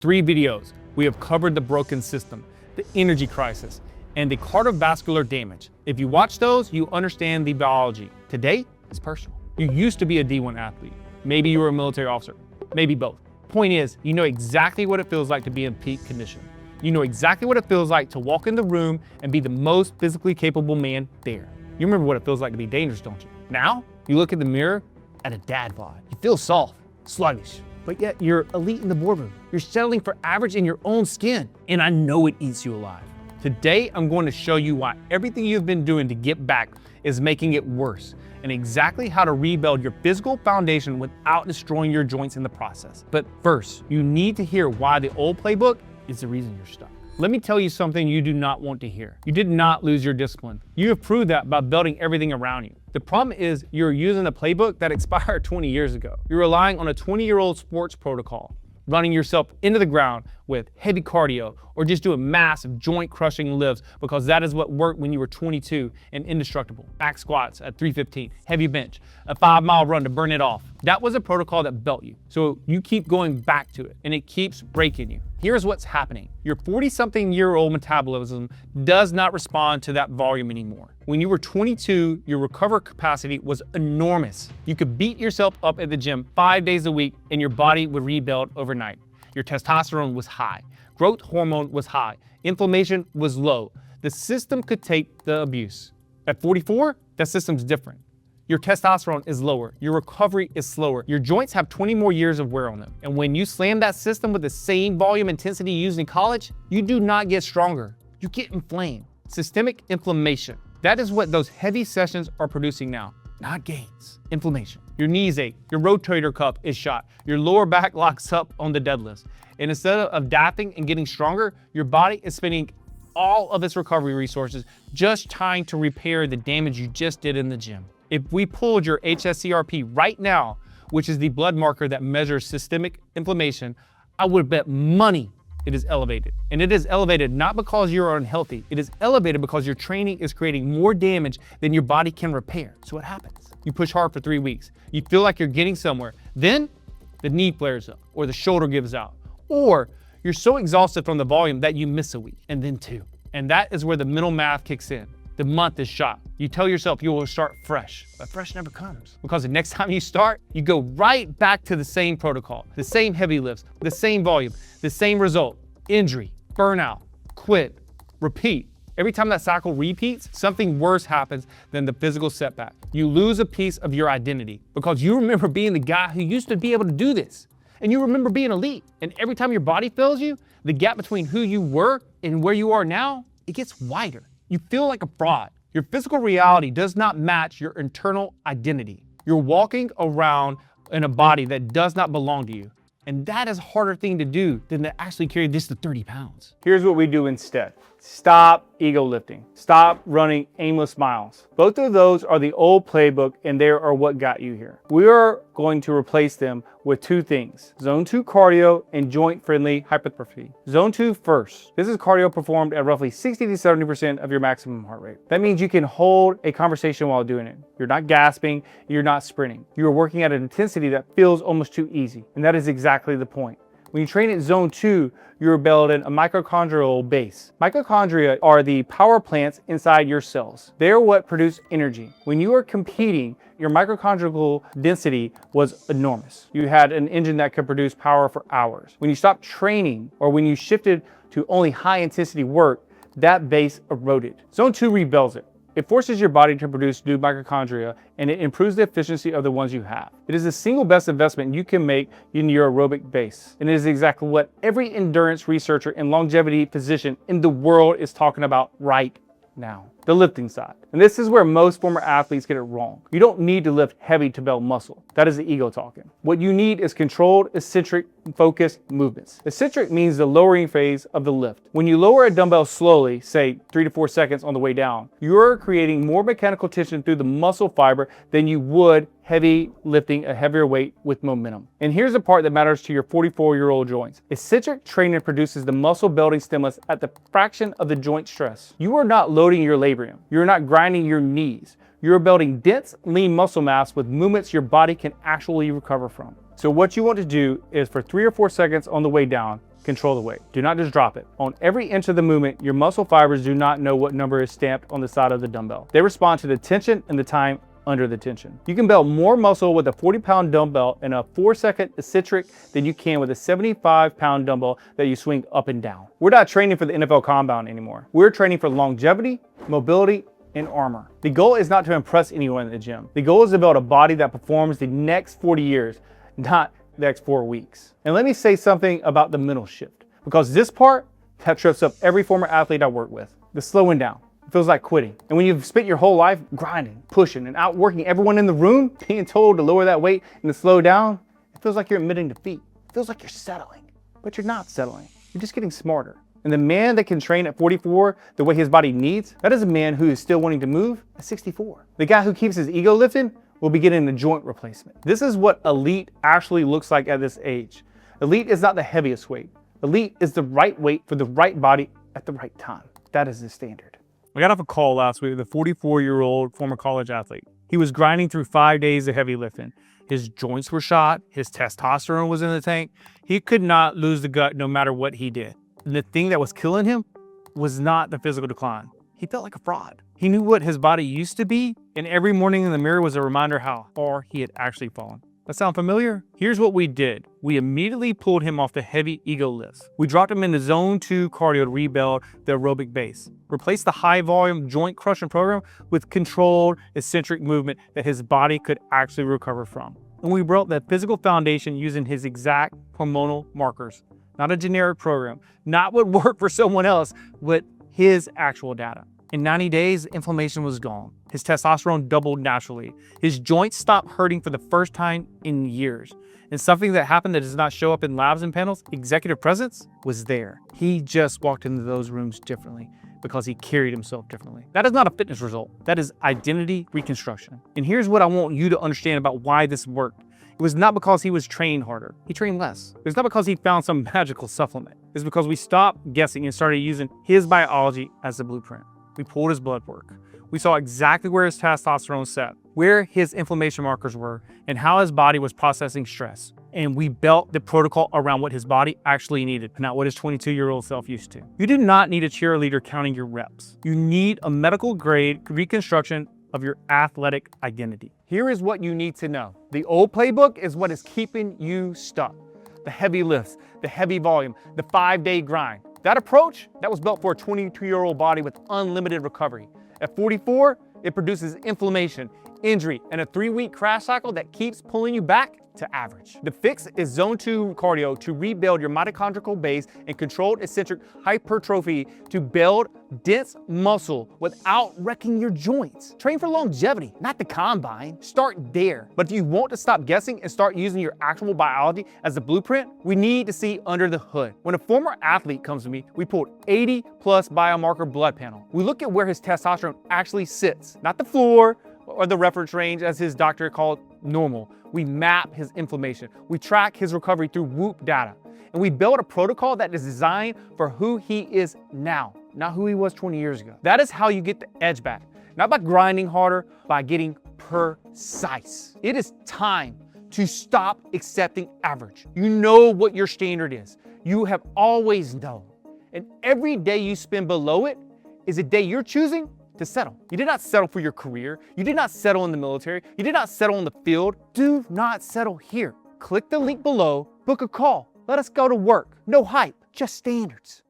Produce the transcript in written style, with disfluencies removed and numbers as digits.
3 videos, we have covered the broken system, the energy crisis, and the cardiovascular damage. If you watch those, you understand the biology. Today is personal. You used to be a D1 athlete. Maybe you were a military officer, maybe both. Point is, you know exactly what it feels like to be in peak condition. You know exactly what it feels like to walk in the room and be the most physically capable man there. You remember what it feels like to be dangerous, don't you? Now, you look in the mirror at a dad bod. You feel soft, sluggish, but yet you're elite in the boardroom. You're settling for average in your own skin, and I know it eats you alive. Today, I'm going to show you why everything you've been doing to get back is making it worse, and exactly how to rebuild your physical foundation without destroying your joints in the process. But first, you need to hear why the old playbook is the reason you're stuck. Let me tell you something you do not want to hear. You did not lose your discipline. You have proved that by building everything around you. The problem is you're using a playbook that expired 20 years ago. You're relying on a 20-year-old sports protocol, running yourself into the ground with heavy cardio, or just doing massive joint-crushing lifts because that is what worked when you were 22 and indestructible. Back squats at 315, heavy bench, a 5-mile run to burn it off. That was a protocol that built you. So you keep going back to it, and it keeps breaking you. Here's what's happening. Your 40-something-year-old metabolism does not respond to that volume anymore. When you were 22, your recovery capacity was enormous. You could beat yourself up at the gym 5 days a week, and your body would rebuild overnight. Your testosterone was high. Growth hormone was high. Inflammation was low. The system could take the abuse. At 44, that system's different. Your testosterone is lower. Your recovery is slower. Your joints have 20 more years of wear on them. And when you slam that system with the same volume intensity you used in college, you do not get stronger. You get inflamed. Systemic inflammation. That is what those heavy sessions are producing now. Not gains, inflammation. Your knees ache, your rotator cuff is shot, your lower back locks up on the deadlifts. And instead of adapting and getting stronger, your body is spending all of its recovery resources just trying to repair the damage you just did in the gym. If we pulled your hs-crp right now, which is the blood marker that measures systemic inflammation, I would bet money it is elevated. And it is elevated not because you're unhealthy. It is elevated because your training is creating more damage than your body can repair. So what happens? You push hard for 3 weeks. You feel like you're getting somewhere. Then the knee flares up, or the shoulder gives out, or you're so exhausted from the volume that you miss a week, and then 2. And that is where the mental math kicks in. The month is shot. You tell yourself you will start fresh, but fresh never comes. Because the next time you start, you go right back to the same protocol, the same heavy lifts, the same volume, the same result: injury, burnout, quit, repeat. Every time that cycle repeats, something worse happens than the physical setback. You lose a piece of your identity because you remember being the guy who used to be able to do this. And you remember being elite. And every time your body fails you, the gap between who you were and where you are now, it gets wider. You feel like a fraud. Your physical reality does not match your internal identity. You're walking around in a body that does not belong to you. And that is a harder thing to do than to actually carry this to 30 pounds. Here's what we do instead. Stop ego lifting. Stop running aimless miles. Both of those are the old playbook, and they are what got you here. We are going to replace them with 2 things: Zone 2 cardio and joint-friendly hypertrophy. Zone 2 first. This is cardio performed at roughly 60 to 70% of your maximum heart rate. That means you can hold a conversation while doing it. You're not gasping, you're not sprinting. You are working at an intensity that feels almost too easy, and that is exactly the point. When you train at Zone 2, you're building a mitochondrial base. Mitochondria are the power plants inside your cells. They're what produce energy. When you are competing, your mitochondrial density was enormous. You had an engine that could produce power for hours. When you stopped training, or when you shifted to only high intensity work, that base eroded. Zone 2 rebuilds it. It forces your body to produce new mitochondria, and it improves the efficiency of the ones you have. It is the single best investment you can make in your aerobic base. And it is exactly what every endurance researcher and longevity physician in the world is talking about right now. The lifting side. And this is where most former athletes get it wrong. You don't need to lift heavy to build muscle. That is the ego talking. What you need is controlled, eccentric, focused movements. Eccentric means the lowering phase of the lift. When you lower a dumbbell slowly, say 3 to 4 seconds on the way down, you're creating more mechanical tension through the muscle fiber than you would heavy lifting a heavier weight with momentum. And here's the part that matters to your 44-year-old joints. Eccentric training produces the muscle building stimulus at the fraction of the joint stress. You are not loading your labrium. You're not grinding your knees. You're building dense, lean muscle mass with movements your body can actually recover from. So what you want to do is for 3 or 4 seconds on the way down, control the weight. Do not just drop it. On every inch of the movement, your muscle fibers do not know what number is stamped on the side of the dumbbell. They respond to the tension and the time under the tension. You can build more muscle with a 40-pound dumbbell and a 4-second eccentric than you can with a 75-pound dumbbell that you swing up and down. We're not training for the NFL Combine anymore. We're training for longevity, mobility, and armor. The goal is not to impress anyone in the gym. The goal is to build a body that performs the next 40 years, not the next 4 weeks. And let me say something about the mental shift, because this part that trips up every former athlete I work with. The slowing down. It feels like quitting. And when you've spent your whole life grinding, pushing, and outworking everyone in the room, being told to lower that weight and to slow down, it feels like you're admitting defeat. It feels like you're settling, but you're not settling. You're just getting smarter. And the man that can train at 44 the way his body needs, that is a man who is still wanting to move at 64. The guy who keeps his ego lifted will be getting a joint replacement. This is what elite actually looks like at this age. Elite is not the heaviest weight. Elite is the right weight for the right body at the right time. That is the standard. I got off a call last week with a 44-year-old former college athlete. He was grinding through 5 days of heavy lifting. His joints were shot. His testosterone was in the tank. He could not lose the gut no matter what he did. And the thing that was killing him was not the physical decline. He felt like a fraud. He knew what his body used to be, and every morning in the mirror was a reminder how far he had actually fallen. That sound familiar? Here's what we did. We immediately pulled him off the heavy ego lifts. We dropped him into zone 2 cardio to rebuild the aerobic base. Replaced the high volume joint crushing program with controlled eccentric movement that his body could actually recover from. And we built that physical foundation using his exact hormonal markers. Not a generic program, not what worked for someone else, but his actual data. In 90 days, inflammation was gone. His testosterone doubled naturally. His joints stopped hurting for the first time in years. And something that happened that does not show up in labs and panels, executive presence, was there. He just walked into those rooms differently because he carried himself differently. That is not a fitness result. That is identity reconstruction. And here's what I want you to understand about why this worked. It was not because he was trained harder. He trained less. It's not because he found some magical supplement. It's because we stopped guessing and started using his biology as the blueprint. We pulled his blood work. We saw exactly where his testosterone sat, where his inflammation markers were, and how his body was processing stress. And we built the protocol around what his body actually needed, not what his 22-year-old self used to. You do not need a cheerleader counting your reps. You need a medical grade reconstruction of your athletic identity. Here is what you need to know. The old playbook is what is keeping you stuck. The heavy lifts, the heavy volume, the 5-day grind. That approach, that was built for a 22-year-old body with unlimited recovery. At 44, it produces inflammation, injury, and a 3-week crash cycle that keeps pulling you back to average. The fix is zone 2 cardio to rebuild your mitochondrial base and controlled eccentric hypertrophy to build dense muscle without wrecking your joints. Train for longevity, not the combine. Start there. But if you want to stop guessing and start using your actual biology as the blueprint, we need to see under the hood. When a former athlete comes to me, we pulled 80+ biomarker blood panel. We look at where his testosterone actually sits, not the floor or the reference range as his doctor called normal. We map his inflammation. We track his recovery through Whoop data. And we build a protocol that is designed for who he is now, not who he was 20 years ago. That is how you get the edge back. Not by grinding harder, by getting precise. It is time to stop accepting average. You know what your standard is. You have always known. And every day you spend below it is a day you're choosing to settle. You did not settle for your career. You did not settle in the military. You did not settle in the field. Do not settle here. Click the link below, book a call. Let us go to work. No hype, just standards.